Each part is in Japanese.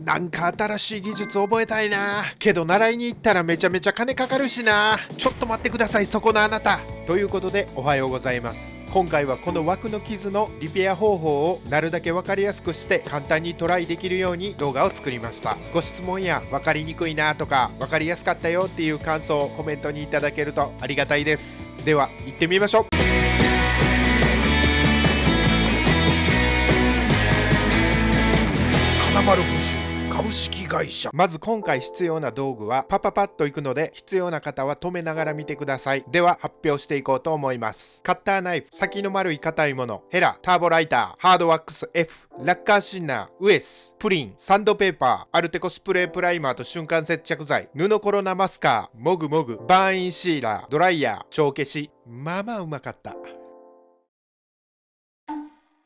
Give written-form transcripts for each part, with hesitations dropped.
なんか新しい技術覚えたいな。けど習いに行ったらめちゃめちゃ金かかるしな。ちょっと待ってください、そこのあなた。ということでおはようございます。今回はこの枠の傷のリペア方法をなるだけ分かりやすくして簡単にトライできるように動画を作りました。ご質問や分かりにくいなとか分かりやすかったよっていう感想をコメントにいただけるとありがたいです。では行ってみましょう。金丸フス株式会社。まず今回必要な道具はパパパッといくので、必要な方は止めながら見てください。では発表していこうと思います。カッターナイフ、先の丸い硬いもの、ヘラ、ターボライター、ハードワックス F、ラッカーシンナー、ウエス、プリン、サンドペーパー、アルテコスプレープライマーと瞬間接着剤、布コロナマスカー、モグモグ、バーンインシーラー、ドライヤー、帳消し。まあまあうまかった。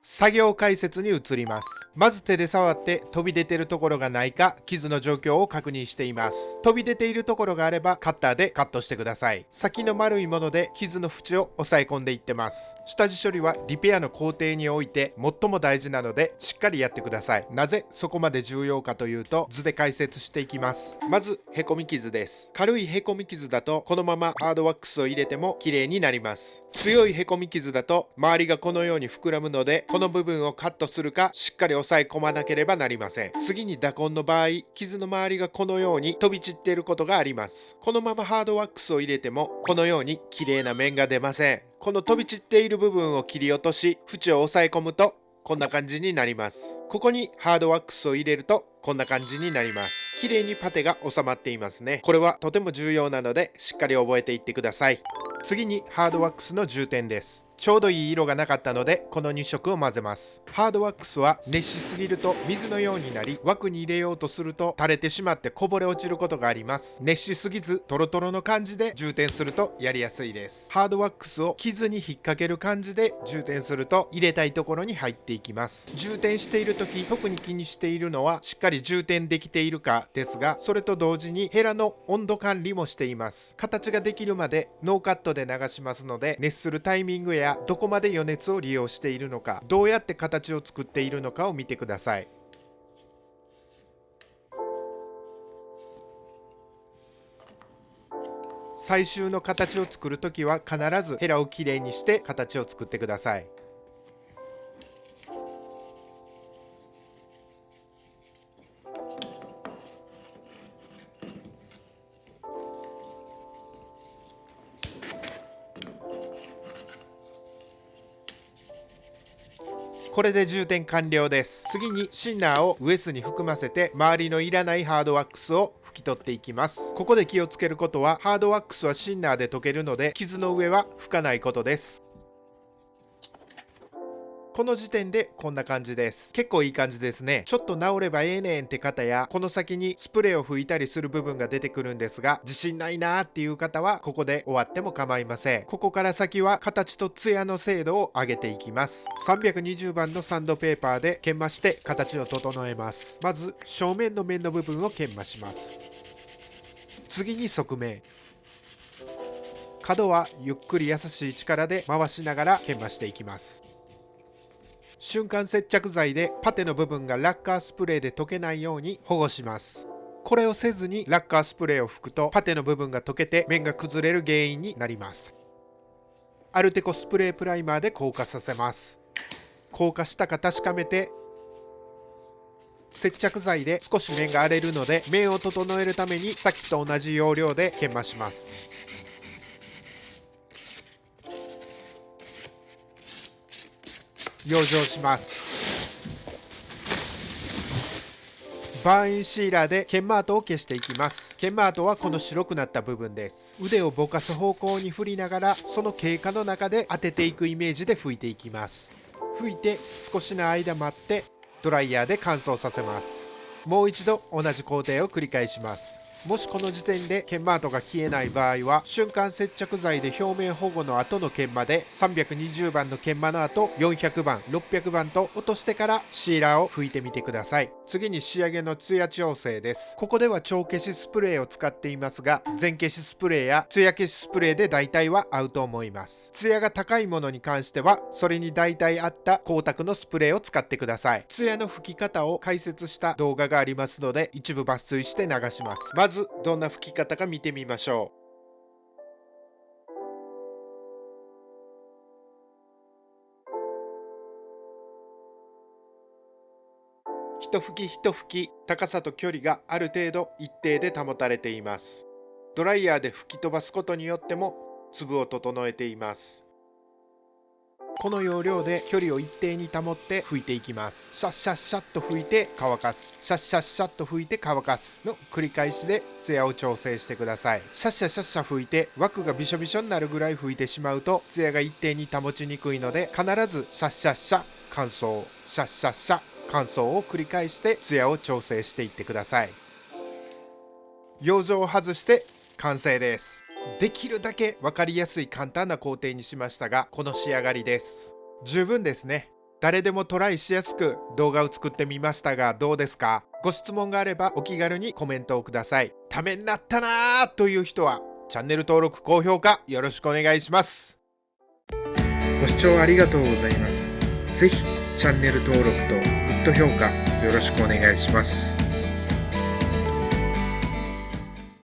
作業解説に移ります。まず手で触って飛び出ているところがないか傷の状況を確認しています。飛び出ているところがあればカッターでカットしてください。先の丸いもので傷の縁を押さえ込んでいってます。下地処理はリペアの工程において最も大事なのでしっかりやってください。なぜそこまで重要かというと図で解説していきます。まずへこみ傷です。軽いへこみ傷だとこのままハードワックスを入れても綺麗になります。強いへこみ傷だと周りがこのように膨らむので、この部分をカットするかしっかり押さえ込まなければなりません。次に打痕の場合、傷の周りがこのように飛び散っていることがあります。このままハードワックスを入れてもこのように綺麗な面が出ません。この飛び散っている部分を切り落とし、縁を押さえ込むとこんな感じになります。ここにハードワックスを入れるとこんな感じになります。綺麗にパテが収まっていますね。これはとても重要なのでしっかり覚えていってください。次にハードワックスの充填です。ちょうどいい色がなかったのでこの2色を混ぜます。ハードワックスは熱しすぎると水のようになり、枠に入れようとすると垂れてしまってこぼれ落ちることがあります。熱しすぎずトロトロの感じで充填するとやりやすいです。ハードワックスを傷に引っ掛ける感じで充填すると入れたいところに入っていきます。充填している時特に気にしているのはしっかり充填できているかですが、それと同時にヘラの温度管理もしています。形ができるまでノーカットで流しますので、熱するタイミングやどこまで余熱を利用しているのか、どうやって形を作っているのかを見てください。最終の形を作るときは必ずヘラをきれいにして形を作ってください。これで充填完了です。次にシンナーをウエスに含ませて周りのいらないハードワックスを拭き取っていきます。ここで気をつけることは、ハードワックスはシンナーで溶けるので傷の上は拭かないことです。この時点でこんな感じです。結構いい感じですね。ちょっと直ればええねんって方や、この先にスプレーを吹いたりする部分が出てくるんですが、自信ないなーっていう方はここで終わっても構いません。ここから先は形とツヤの精度を上げていきます。320番のサンドペーパーで研磨して形を整えます。まず正面の面の部分を研磨します。次に側面、角はゆっくり優しい力で回しながら研磨していきます。瞬間接着剤でパテの部分がラッカースプレーで溶けないように保護します。これをせずにラッカースプレーを拭くとパテの部分が溶けて面が崩れる原因になります。アルテコスプレープライマーで硬化させます。硬化したか確かめて、接着剤で少し面が荒れるので面を整えるためにさっきと同じ要領で研磨します。養生します。バーンインシーラーで研磨跡を消していきます。研磨跡はこの白くなった部分です。腕をぼかす方向に振りながらその経過の中で当てていくイメージで拭いていきます。拭いて少しの間待ってドライヤーで乾燥させます。もう一度同じ工程を繰り返します。もしこの時点で研磨跡が消えない場合は、瞬間接着剤で表面保護の後の研磨で320番の研磨の後400番600番と落としてからシーラーを拭いてみてください。次に仕上げのツヤ調整です。ここでは超消しスプレーを使っていますが、全消しスプレーやツヤ消しスプレーで大体は合うと思います。ツヤが高いものに関してはそれに大体合った光沢のスプレーを使ってください。ツヤの拭き方を解説した動画がありますので、一部抜粋して流します。まずどんな拭き方か見てみましょう。一吹き一吹き、高さと距離がある程度一定で保たれています。ドライヤーで吹き飛ばすことによっても粒を整えています。この要領で距離を一定に保って拭いていきます。シャッシャッシャッと拭いて乾かす、シャッシャッシャッと拭いて乾かすの繰り返しでツヤを調整してください。シャッシャッシャッシャ拭いて枠がびしょびしょになるぐらい拭いてしまうとツヤが一定に保ちにくいので、必ずシャッシャッシャ乾燥、シャッシャッシャ乾燥を繰り返してツヤを調整していってください。養生を外して完成です。できるだけ分かりやすい簡単な工程にしましたが、この仕上がりです。十分ですね。誰でもトライしやすく動画を作ってみましたが、どうですか？ご質問があればお気軽にコメントをください。ためになったなーという人はチャンネル登録高評価よろしくお願いします。ご視聴ありがとうございます。ぜひチャンネル登録とグッド評価よろしくお願いします。